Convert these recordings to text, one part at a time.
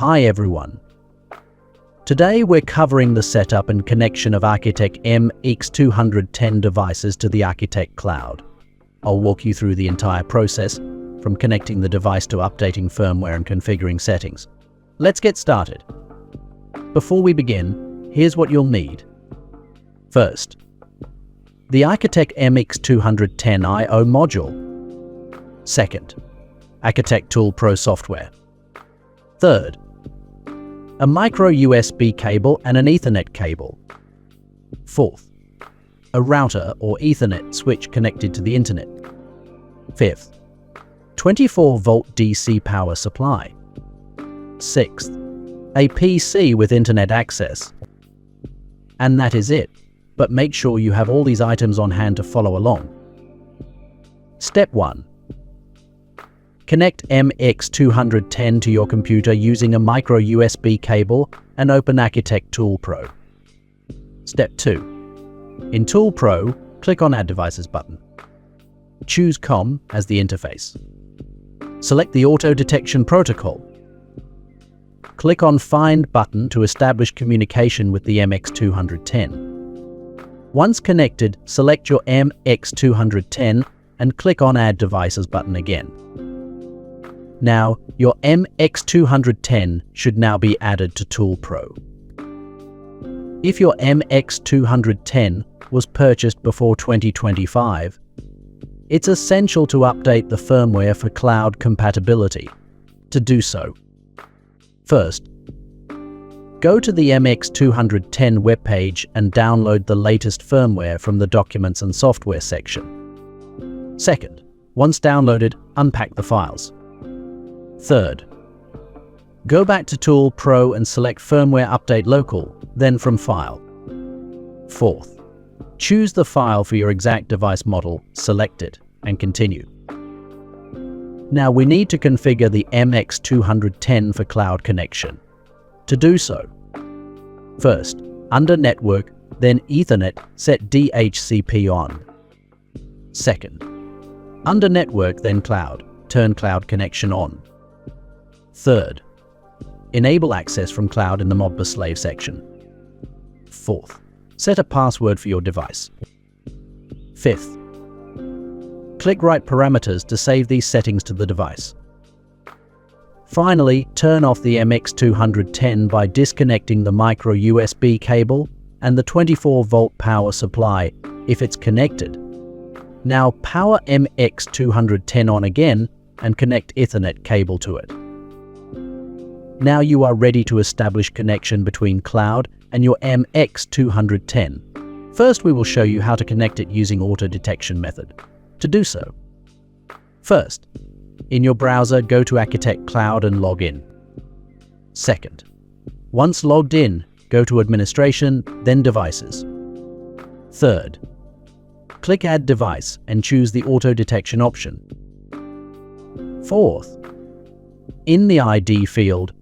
Hi everyone. Today we're covering the setup and connection of akYtec Mx210 devices to the akYtec cloud. I'll walk you through the entire process, from connecting the device to updating firmware and configuring settings. Let's get started. Before we begin, here's what you'll need. First, the akYtec Mx210 I/O module. Second, akYtec Tool Pro software. Third, a micro USB cable and an Ethernet cable. Fourth, a router or Ethernet switch connected to the internet. Fifth, 24-volt DC power supply. Sixth, a PC with internet access. And that is it, but make sure you have all these items on hand to follow along. Step 1. Connect Mx210 to your computer using a micro USB cable and open akYtec Tool Pro. Step 2. In Tool Pro, click on Add Devices button. Choose COM as the interface. Select the Auto Detection Protocol. Click on Find button to establish communication with the Mx210. Once connected, select your Mx210 and click on Add Devices button again. Now, your Mx210 should now be added to Tool Pro. If your Mx210 was purchased before 2025, it's essential to update the firmware for cloud compatibility. To do so, first, go to the Mx210 webpage and download the latest firmware from the Documents and Software section. Second, once downloaded, unpack the files. Third, go back to Tool Pro and select Firmware Update Local, then from File. Fourth, choose the file for your exact device model, select it, and continue. Now we need to configure the Mx210 for cloud connection. To do so, first, under Network, then Ethernet, set DHCP on. Second, under Network, then Cloud, turn Cloud connection on. Third, enable access from cloud in the Modbus slave section. Fourth, set a password for your device. Fifth, click Write Parameters to save these settings to the device. Finally, turn off the Mx210 by disconnecting the micro USB cable and the 24-volt power supply if it's connected. Now power Mx210 on again and connect Ethernet cable to it. Now you are ready to establish connection between cloud and your Mx210. First, we will show you how to connect it using auto detection method. To do so, first, in your browser, go to akYtec Cloud and log in. Second, once logged in, go to Administration, then Devices. Third, click Add Device and choose the Auto Detection option. Fourth, in the ID field,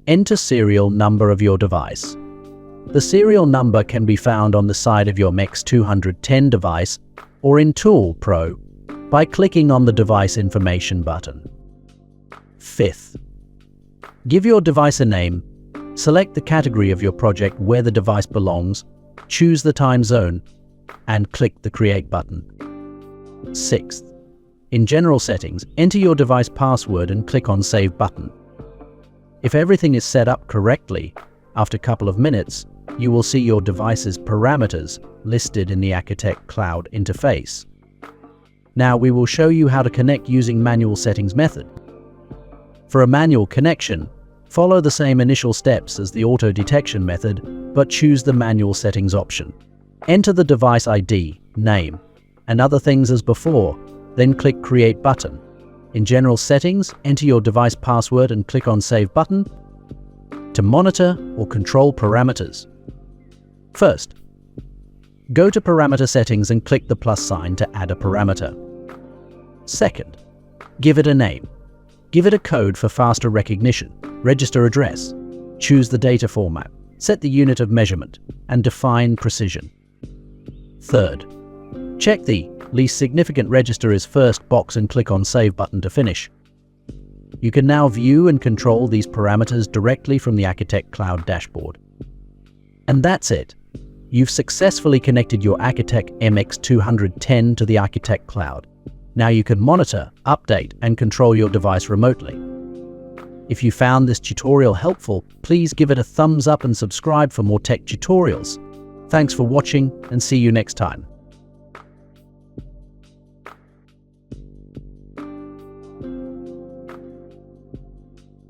enter serial number of your device. The serial number can be found on the side of your Mx210 device or in Tool Pro by clicking on the Device Information button. Fifth, give your device a name, select the category of your project where the device belongs, choose the time zone, and click the Create button. Sixth, in General Settings, enter your device password and click on Save button. If everything is set up correctly, after a couple of minutes, you will see your device's parameters listed in the akYtec Cloud interface. Now we will show you how to connect using manual settings method. For a manual connection, follow the same initial steps as the auto detection method, but choose the manual settings option. Enter the device ID, name, and other things as before, then click Create button. In General Settings, enter your device password and click on Save button to monitor or control parameters. First, go to Parameter Settings and click the plus sign to add a parameter. Second, give it a name. Give it a code for faster recognition, register address, choose the data format, set the unit of measurement, and define precision. Third, check the Least Significant Register as First box and click on Save button to finish. You can now view and control these parameters directly from the akYtec Cloud dashboard. And that's it. You've successfully connected your akYtec Mx210 to the akYtec Cloud. Now you can monitor, update, and control your device remotely. If you found this tutorial helpful, please give it a thumbs up and subscribe for more tech tutorials. Thanks for watching, and see you next time.